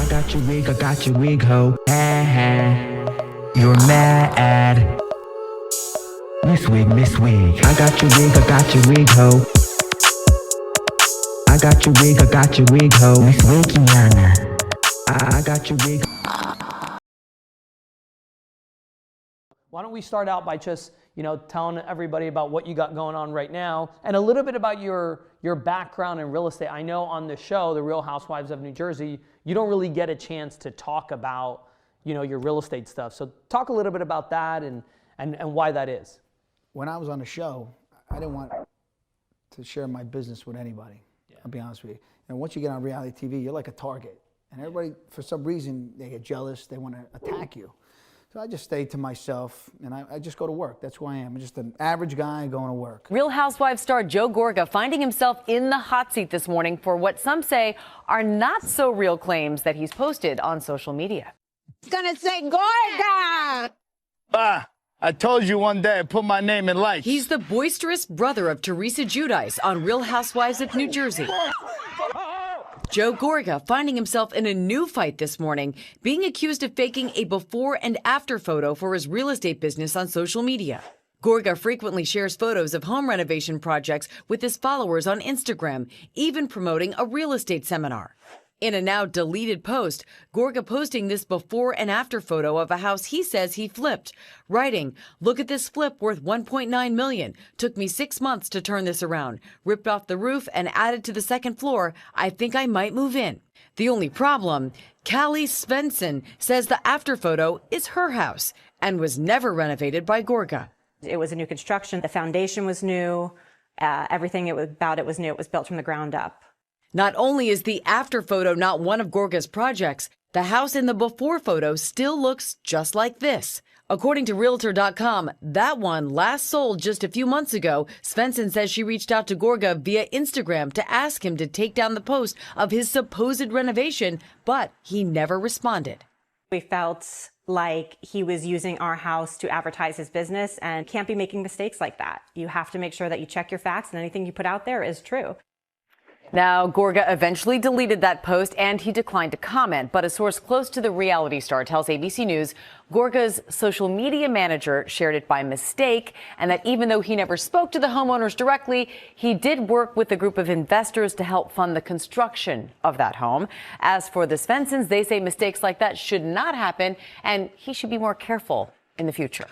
I got your wig, ho. Ha ha. You're mad. Miss Wig. I got your wig, ho. I got your wig, ho. Miss Wigiana. I got your wig. Why don't we start out by just, telling everybody about what you got going on right now and a little bit about your background in real estate. I know on the show, The Real Housewives of New Jersey, you don't really get a chance to talk about, your real estate stuff. So talk a little bit about that and why that is. When I was on the show, I didn't want to share my business with anybody. Yeah. I'll be honest with you. And once you get on reality TV, you're like a target. And everybody, for some reason, they get jealous. They want to attack you. So I just stay to myself, and I just go to work. That's who I am. I'm just an average guy going to work. Real Housewives star Joe Gorga finding himself in the hot seat this morning for what some say are not so real claims that he's posted on social media. Gonna say Gorga! I told you one day I put my name in lights. He's the boisterous brother of Teresa Giudice on Real Housewives of New Jersey. Joe Gorga finding himself in a new fight this morning, being accused of faking a before and after photo for his real estate business on social media. Gorga frequently shares photos of home renovation projects with his followers on Instagram, even promoting a real estate seminar. In a now deleted post, Gorga posting this before and after photo of a house he says he flipped, writing, "Look at this flip worth $1.9 million. Took me 6 months to turn this around. Ripped off the roof and added to the second floor. I think I might move in." The only problem, Callie Svensson says the after photo is her house and was never renovated by Gorga. It was a new construction. The foundation was new. Everything about it was new. It was built from the ground up. Not only is the after photo not one of Gorga's projects, the house in the before photo still looks just like this. According to Realtor.com, that one last sold just a few months ago. Svensson says she reached out to Gorga via Instagram to ask him to take down the post of his supposed renovation, but he never responded. We felt like he was using our house to advertise his business and can't be making mistakes like that. You have to make sure that you check your facts and anything you put out there is true. Now, Gorga eventually deleted that post and he declined to comment, but a source close to the reality star tells ABC News Gorga's social media manager shared it by mistake, and that even though he never spoke to the homeowners directly, he did work with a group of investors to help fund the construction of that home. As for the Svenssons, they say mistakes like that should not happen, and he should be more careful in the future.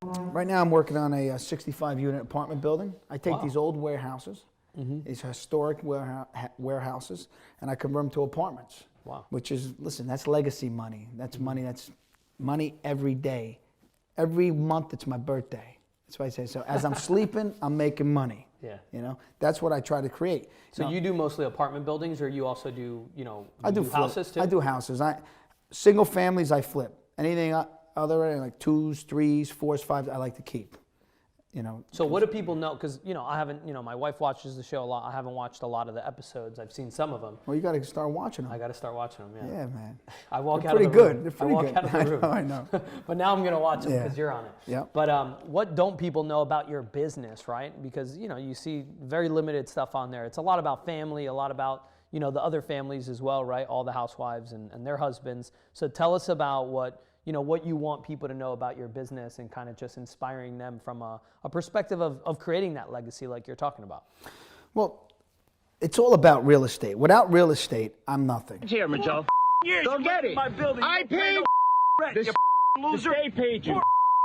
Right now I'm working on a 65-unit apartment building. I take these old warehouses, these historic warehouses, and I convert them to apartments. Wow. Which is, listen, that's legacy money. That's money every day. Every month it's my birthday. That's what I say. So as I'm sleeping, I'm making money. Yeah. That's what I try to create. So you do mostly apartment buildings, or you also do, I do houses too? I do houses. Single families I flip. Anything other like 2s, 3s, 4s, 5s, I like to keep. So what do people know? Because I haven't. My wife watches the show a lot. I haven't watched a lot of the episodes. I've seen some of them. Well, you got to start watching them. I got to start watching them. Yeah. Yeah, man. I walk They're out pretty of the good. room. They're pretty good. Out of the room. I know. But now I'm gonna watch them because you're on it. Yeah. But what don't people know about your business, right? Because you see very limited stuff on there. It's a lot about family, a lot about the other families as well, right? All the housewives and their husbands. So tell us about what you want people to know about your business and kind of just inspiring them from a perspective of creating that legacy like you're talking about. Well, it's all about real estate. Without real estate, I'm nothing. Here, Joe. Go get it. My building. I paid the loser. The state paid you.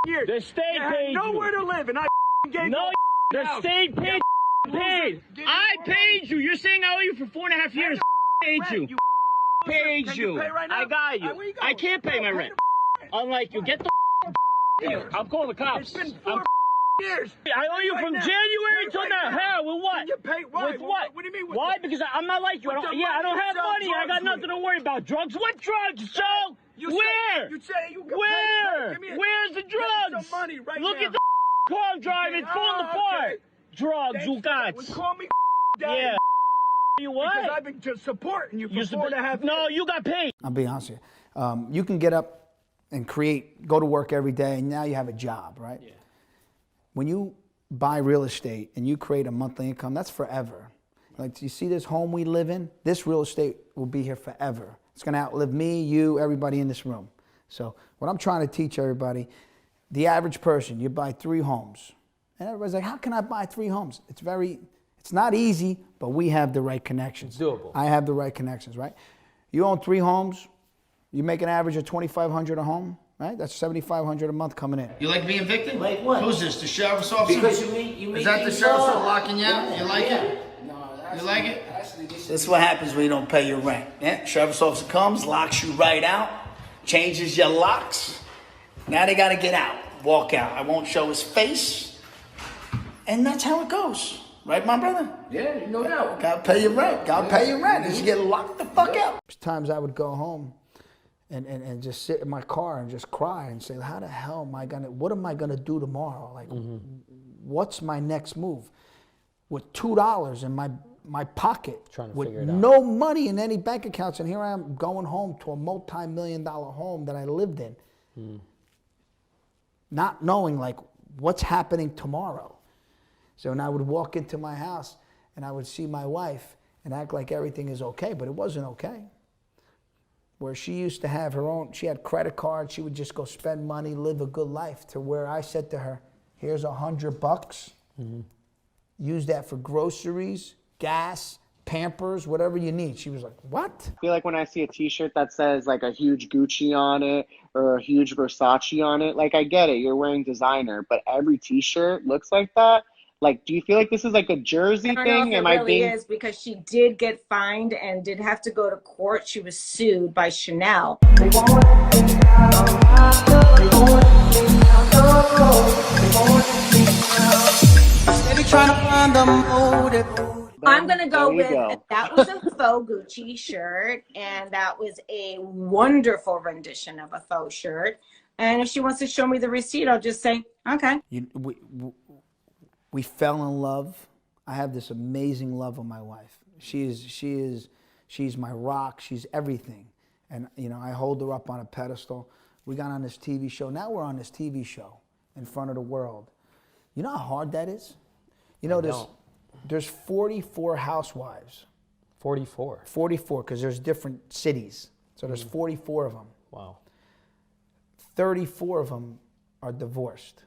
Years. The state paid you. Nowhere to live, and I gave no. The state paid. I paid you. You're saying I owe you for 4.5 years. Paid you. Paid you. I got you. I can't pay my rent. Unlike you, get the here. I'm calling the cops. It's been 4 years. I owe you from January till now. Hell, with what? You pay, why? With what? What do you mean? Why? Because I'm not like you. I don't have money. I got nothing to worry about. Drugs? What drugs, Joe? Where? You say you can Where? Pay. Where's the drugs? Some money right Look now. at the car I'm driving. It's falling apart. Drugs, you got. Call me daddy. Yeah. You what? Because I've been just supporting you for 4.5 years. No, you got paid. I'll be honest with you. You can get up and go to work every day, and now you have a job, right? Yeah. When you buy real estate and you create a monthly income, that's forever. Like, you see this home we live in? This real estate will be here forever. It's going to outlive me, you, everybody in this room. So what I'm trying to teach everybody, the average person, you buy 3 homes. And everybody's like, how can I buy 3 homes? It's not easy, but we have the right connections. It's doable. I have the right connections, right? You own 3 homes, you make an average of $2,500 a home, right? That's $7,500 a month coming in. You like being evicted? Like what? Who's this? The sheriff's officer? Because you meet Is that the sheriff's officer locking you out? You like it? You like it? This is what happens when you don't pay your rent. Yeah? Sheriff's officer comes, locks you right out, changes your locks. Now they gotta get out, walk out. I won't show his face. And that's how it goes. Right, my brother? Yeah, no doubt. Gotta pay your rent. Gotta pay your rent. And you get locked the fuck out. There's times I would go home and just sit in my car and just cry and say, how the hell am I what am I gonna do tomorrow? Like, what's my next move? With $2 in my pocket, with no money in any bank accounts, and here I am going home to a multi-million-dollar home that I lived in, not knowing like what's happening tomorrow. So when I would walk into my house and I would see my wife and act like everything is okay, but it wasn't okay. Where she used to have her own, she had credit cards, she would just go spend money, live a good life, to where I said to her, here's $100, use that for groceries, gas, Pampers, whatever you need. She was like, what? I feel like when I see a t-shirt that says like a huge Gucci on it or a huge Versace on it, like I get it, you're wearing designer, but every t-shirt looks like that. Like, do you feel like this is like a Jersey thing? It really is, because she did get fined and did have to go to court. She was sued by Chanel. I'm going to go with, that was a faux Gucci shirt, and that was a wonderful rendition of a faux shirt. And if she wants to show me the receipt, I'll just say, okay. We fell in love. I have this amazing love of my wife. She's my rock. She's everything. And, you know, I hold her up on a pedestal. We got on this TV show. Now we're on this TV show in front of the world. You know how hard that is? You know, there's 44 housewives. 44? 44, because there's different cities. So there's 44 of them. Wow. 34 of them are divorced.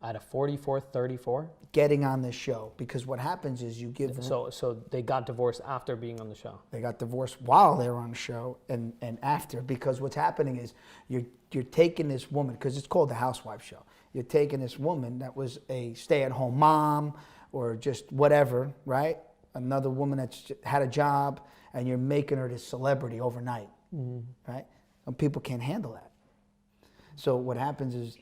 Out of 44, 34? Getting on this show, because what happens is you give them... So they got divorced after being on the show? They got divorced while they were on the show and after, because what's happening is you're taking this woman, because it's called the Housewife Show. You're taking this woman that was a stay-at-home mom or just whatever, right? Another woman that's had a job, and you're making her this celebrity overnight, right? And people can't handle that. So what happens is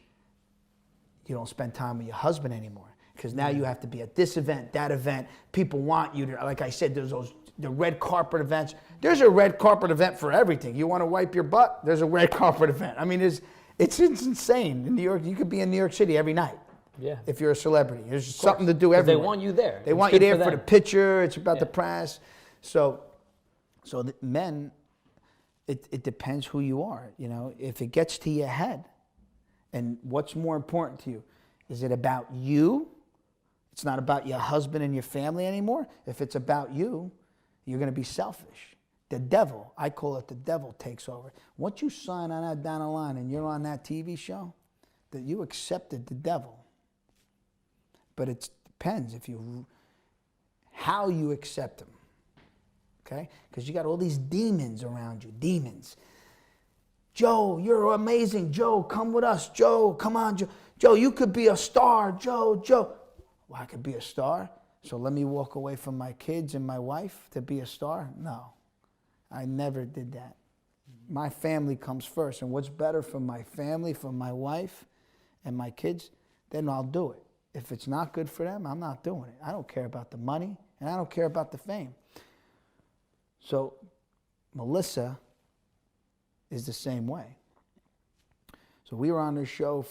you don't spend time with your husband anymore, because now you have to be at this event, that event. People want you to, like I said, there's the red carpet events. There's a red carpet event for everything. You want to wipe your butt? There's a red carpet event. I mean, it's insane. In New York, you could be in New York City every night. Yeah. If you're a celebrity, there's something to do everywhere. They want you there. They want you there for the picture. It's about the press. So the men, it depends who you are. You know, if it gets to your head, and what's more important to you? Is it about you? It's not about your husband and your family anymore. If it's about you, you're going to be selfish. The devil, I call it the devil, takes over. Once you sign on that down the line and you're on that TV show, that you accepted the devil. But it depends how you accept him. Okay? Because you got all these demons around you, demons. Joe, you're amazing. Joe, come with us. Joe, come on, Joe. Joe, you could be a star. Joe. Well, I could be a star, so let me walk away from my kids and my wife to be a star? No, I never did that. My family comes first, and what's better for my family, for my wife and my kids, then I'll do it. If it's not good for them, I'm not doing it. I don't care about the money, and I don't care about the fame. So Melissa is the same way. So we were on this show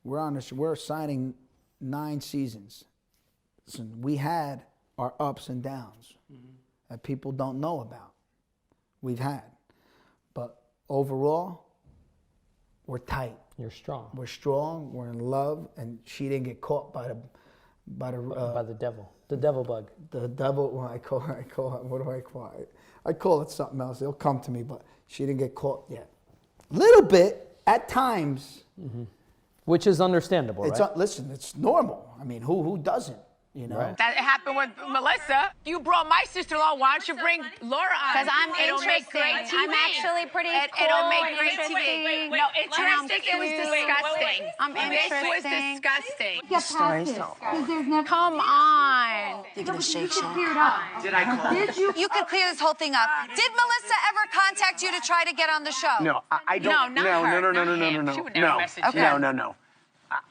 we're signing 9 seasons. So we had our ups and downs that people don't know about. We've had. But overall, we're tight. You're strong. We're strong, we're in love, and she didn't get caught by the devil. The devil bug. The devil, well, I call it, what do I call it? I call it something else. It'll come to me, but she didn't get caught yet. Little bit, at times. Mm-hmm. Which is understandable, right? Listen, it's normal. I mean, who doesn't? You know? Right. That happened with Melissa. You brought my sister-in-law. Why don't you bring Laura on? Because I'm It'll make interesting. great TV. I'm actually pretty cool. It'll make and great TV. No, interesting. It was disgusting. I'm This was interesting. disgusting. Get past this. Come on. You're gonna shake Shack. Clear it up. Did I call? You could clear this whole thing up. Did Melissa ever contact you to try to get on the show? No, I don't. No, not her. She would never message you. No.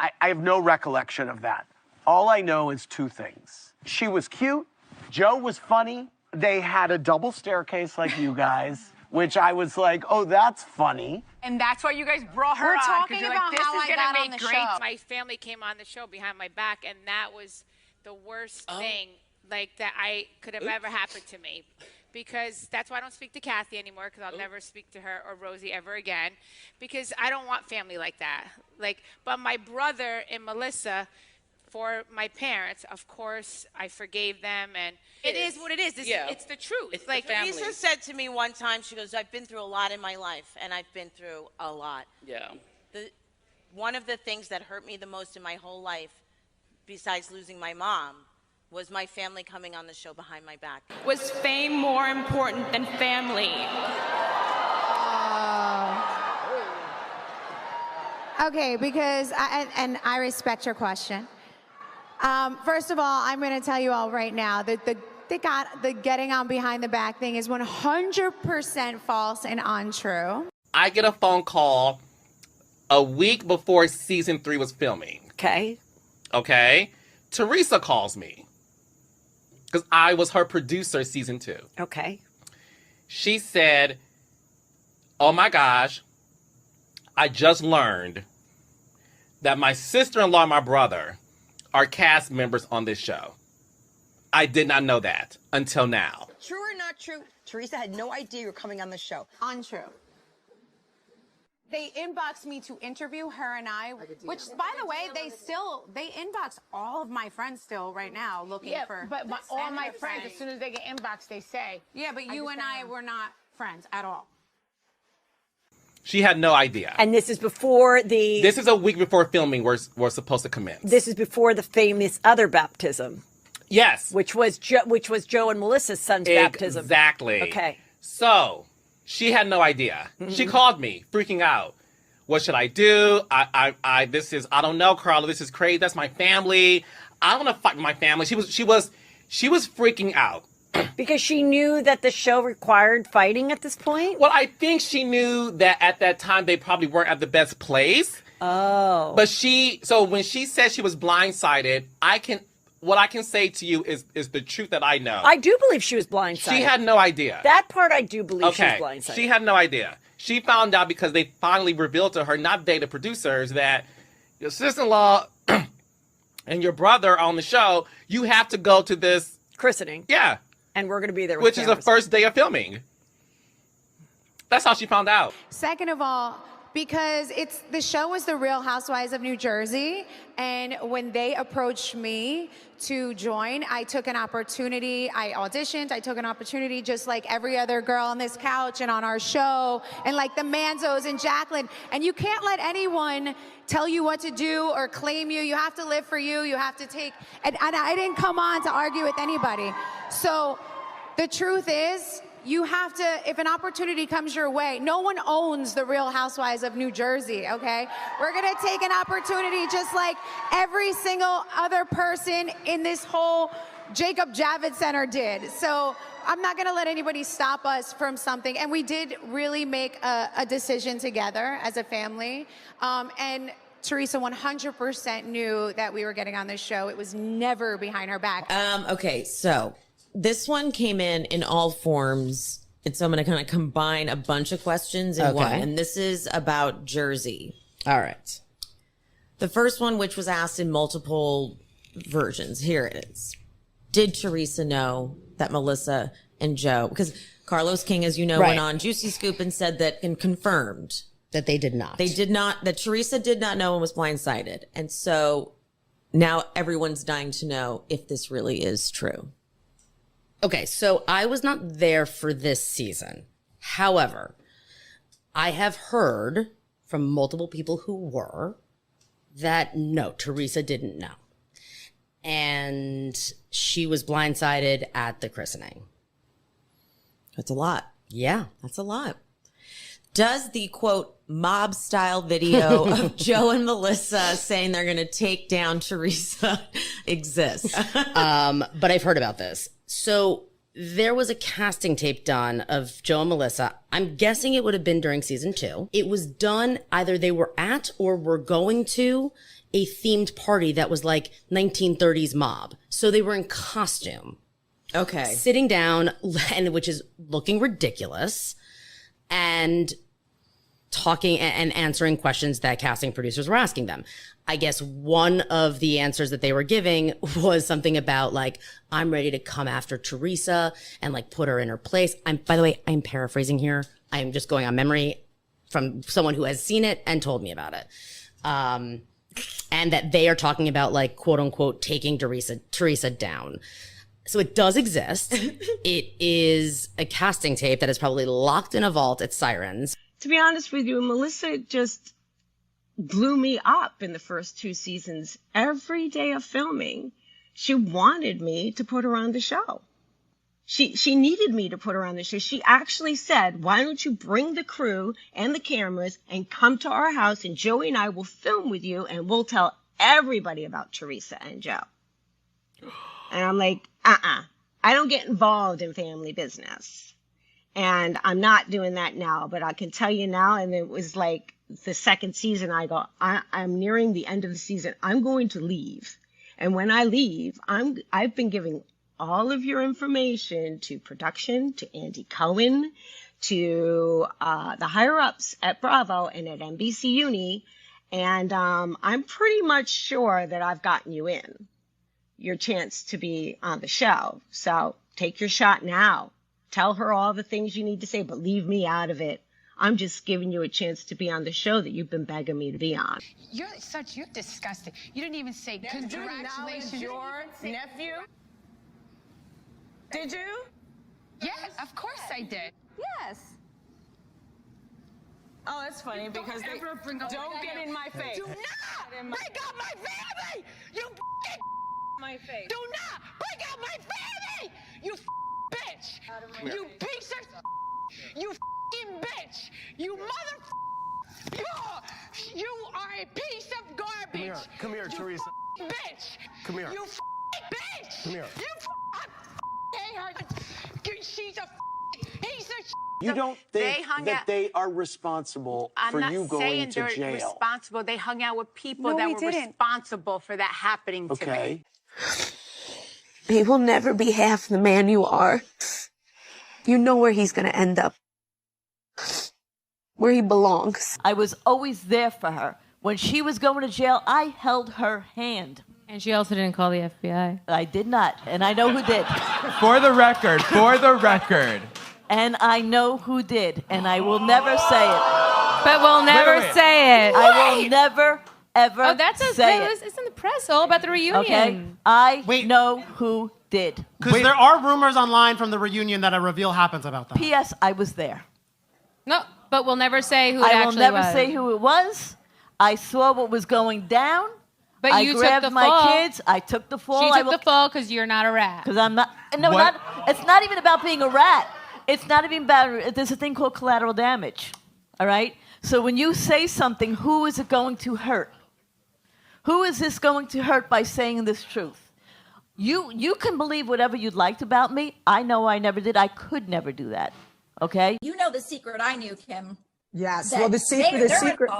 I have no recollection of that. All I know is two things. She was cute. Joe was funny. They had a double staircase like you guys, which I was like, oh, that's funny. And that's why you guys brought her We're on. talking 'cause you're about like, this how is I gonna got make on the great. show. My family came on the show behind my back, and that was the worst thing like that I could have ever happened to me. Because that's why I don't speak to Kathy anymore, because I'll never speak to her or Rosie ever again, because I don't want family like that. But my brother and Melissa, for my parents, of course, I forgave them, and it is what it is. It's the truth. It's Lisa said to me one time, she goes, I've been through a lot in my life, and I've been through a lot. Yeah. One of the things that hurt me the most in my whole life, besides losing my mom, was my family coming on the show behind my back. Was fame more important than family? Okay, because I respect your question. First of all, I'm going to tell you all right now that the getting on behind the back thing is 100% false and untrue. I get a phone call a week before season 3 was filming. Okay. Teresa calls me because I was her producer season 2. Okay. She said, oh my gosh, I just learned that my sister-in-law and my brother are cast members on this show. I did not know that until now. True or not true, Teresa had no idea you were coming on the show. Untrue. They inboxed me to interview her and I, which, by the way, they inbox all of my friends still right now looking for. But all my friends, as soon as they get inboxed, they say. Yeah, but you and I were not friends at all. She had no idea. And this is before the... This is a week before filming we're supposed to commence. This is before the famous other baptism. Yes. Which was Joe and Melissa's son's baptism. Exactly. Okay. So, she had no idea. Mm-hmm. She called me, freaking out. What should I do? I don't know, Carla. This is crazy. That's my family. I don't want to fight with my family. She was freaking out. Because she knew that the show required fighting at this point? Well, I think she knew that at that time they probably weren't at the best place. Oh. But so when she said she was blindsided, what I can say to you is the truth that I know. I do believe she was blindsided. She had no idea. That part I do believe she was blindsided. She had no idea. She found out because they finally revealed to her, not they, the producers, that your sister-in-law and your brother are on the show. You have to go to this christening. Yeah. And we're going to be there with Which cameras. Is the first day of filming. That's how she found out. Second of all, because the show was The Real Housewives of New Jersey, and when they approached me to join, I took an opportunity. I auditioned. I took an opportunity just like every other girl on this couch and on our show, and like the Manzos and Jacqueline. And you can't let anyone tell you what to do or claim you. You have to live for you. You have to take, and I didn't come on to argue with anybody. So the truth is, you have to, if an opportunity comes your way, no one owns The Real Housewives of New Jersey, okay? We're gonna take an opportunity just like every single other person in this whole Jacob Javits Center did. So I'm not gonna let anybody stop us from something. And we did really make a decision together as a family. And Teresa 100% knew that we were getting on this show. It was never behind her back. Okay, so this one came in all forms, and so I'm going to kind of combine a bunch of questions in one. And this is about Jersey. All right. The first one, which was asked in multiple versions, here it is. Did Teresa know that Melissa and Joe, because Carlos King, as you know, went on Juicy Scoop and said that and confirmed that they did not. That Teresa did not know and was blindsided. And so Now everyone's dying to know if this really is true. Okay, so I was not there for this season. However, I have heard from multiple people who were that no, Teresa didn't know. And she was blindsided at the christening. That's a lot. Yeah, that's a lot. Does the quote mob style video of Joe and Melissa saying they're going to take down Teresa exist? But I've heard about this. So there was a casting tape done of Joe and Melissa. I'm guessing it would have been during season 2. It was done either they were at or were going to a themed party that was like 1930s mob. So they were in costume. Okay. Sitting down, and which is looking ridiculous, and talking and answering questions that casting producers were asking them. I guess one of the answers that they were giving was something about like, I'm ready to come after Teresa and like put her in her place. By the way, I'm paraphrasing here. I'm just going on memory from someone who has seen it and told me about it. And that they are talking about like, quote unquote, taking Teresa down. So it does exist. It is a casting tape that is probably locked in a vault at Sirens. To be honest with you, Melissa just blew me up in the first 2 seasons. Every day of filming, she wanted me to put her on the show. She needed me to put her on the show. She actually said, why don't you bring the crew and the cameras and come to our house and Joey and I will film with you and we'll tell everybody about Teresa and Joe. And I'm like, I don't get involved in family business. And I'm not doing that now, but I can tell you now, and it was like the second season, I go, I'm nearing the end of the season. I'm going to leave. And when I leave, I've been giving all of your information to production, to Andy Cohen, to the higher ups at Bravo and at NBC Uni. And I'm pretty much sure that I've gotten you in your chance to be on the show. So take your shot now. Tell her all the things you need to say, but leave me out of it. I'm just giving you a chance to be on the show that you've been begging me to be on. You're disgusting. You didn't even say congratulations. Your nephew? Did you? Yes, of course I did. Yes. Oh, that's funny because they don't get in my face. Do not break out my family! You my face. Do not break out my family! You bitch! You piece of you f***ing bitch! You mother you are a piece of garbage! Come here, Teresa. Bitch! Come here. You bitch! Come here. You hate her! She's a piece of You don't think that they are responsible for you going to jail? I'm not saying they're responsible. They hung out with people that were responsible for that happening to me. He will never be half the man you are. You know where he's going to end up. Where he belongs. I was always there for her. When she was going to jail, I held her hand. And she also didn't call the FBI. I did not, and I know who did. For the record. And I know who did, and I will never say it. But we'll never say it. I will never, ever say it. It's in the press all about the reunion. Okay? I know who did. Because there are rumors online from the reunion that a reveal happens about that. P.S. I was there. No, but we'll never say who it actually was. I will never say who it was. I saw what was going down. But you grabbed took the my fall. kids. I took the fall. She took the fall because you're not a rat. Because I'm not. No, it's not even about being a rat. It's not even about. There's a thing called collateral damage. All right. So when you say something, who is it going to hurt? Who is this going to hurt by saying this truth? You can believe whatever you'd liked about me. I know I never did. I could never do that. Okay. You know the secret I knew, Kim. Yes. Well, the secret.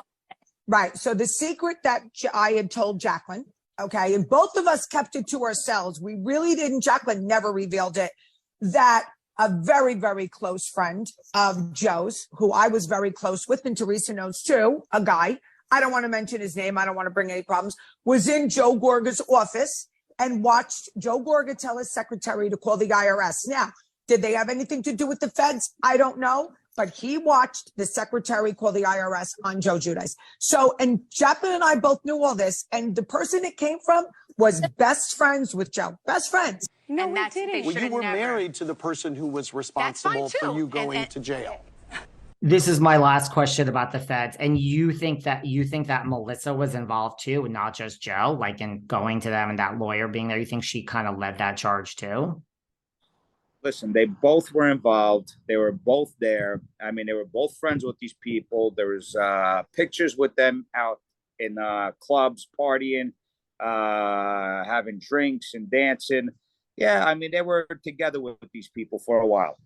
Right. So the secret that I had told Jacqueline, okay, and both of us kept it to ourselves. We really didn't. Jacqueline never revealed it. That a very, very close friend of Joe's, who I was very close with, and Teresa knows too, a guy, I don't want to mention his name, I don't want to bring any problems, was in Joe Gorga's office and watched Joe Gorga tell his secretary to call the IRS. Now, did they have anything to do with the feds? I don't know. But he watched the secretary call the IRS on Joe Giudice. So, and Jacqueline and I both knew all this. And the person it came from was best friends with Joe. Best friends. No, we didn't. Well, you were married to the person who was responsible for you going to jail. This is my last question about the feds. And you think that Melissa was involved too, not just Joe, like in going to them and that lawyer being there? You think she kind of led that charge too? Listen, they both were involved. They were both there. I mean, they were both friends with these people. There was pictures with them out in clubs, partying, having drinks and dancing. Yeah, I mean, they were together with these people for a while.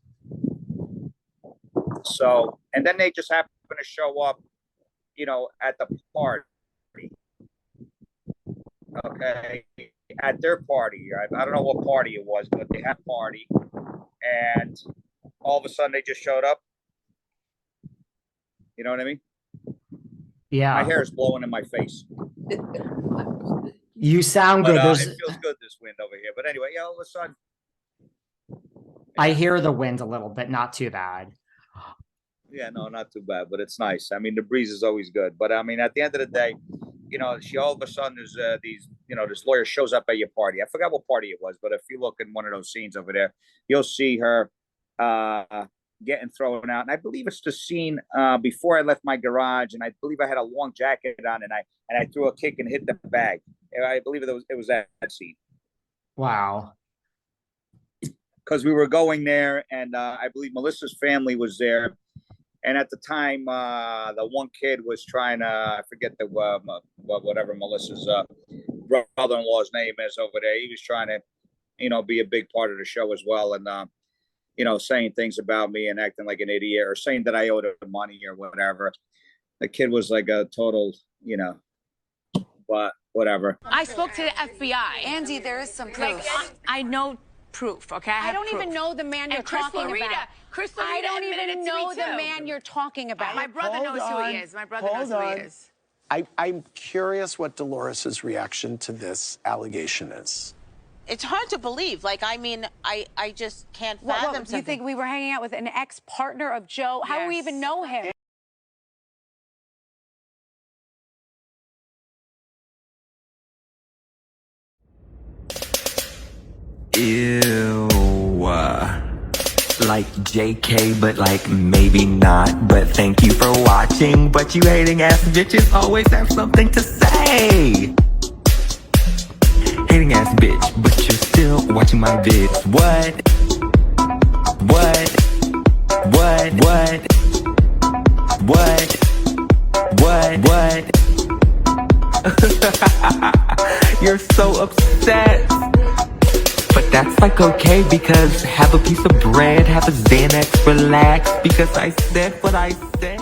So, and then they just happened to show up, at the party. Okay, at their party. I don't know what party it was, but they had a party, and all of a sudden they just showed up. You know what I mean? Yeah. My hair is blowing in my face. You sound But, good. it feels good, this wind over here. But anyway, all of a sudden. I hear the wind a little bit, not too bad. Yeah, no, not too bad, but it's nice. I mean, the breeze is always good. But I mean, at the end of the day, she all of a sudden there's this lawyer shows up at your party. I forgot what party it was, but if you look in one of those scenes over there, you'll see her getting thrown out. And I believe it's the scene before I left my garage, and I believe I had a long jacket on, and I threw a kick and hit the bag. I believe it was that scene. Wow. Because we were going there, and I believe Melissa's family was there. And at the time, the one kid was trying to, I forget whatever Melissa's brother-in-law's name is over there. He was trying to, be a big part of the show as well. And, saying things about me and acting like an idiot or saying that I owed him money or whatever. The kid was like a total, but whatever. I spoke to the FBI. Andy, there is some proof. Like, I know proof, okay? I don't even know the man you're talking about. I don't even know the man you're talking about. My brother knows who he is. My brother knows who he is. I'm curious what Dolores' reaction to this allegation is. It's hard to believe. Like, I mean, I just can't fathom something. You think we were hanging out with an ex-partner of Joe? How do we even know him? Ew. Like JK, but like maybe not. But thank you for watching. But you hating ass bitches always have something to say. Hating ass bitch, but you're still watching my vids. What? You're so upset. But that's like okay, because have a piece of bread, have a Xanax, relax, because I said what I said.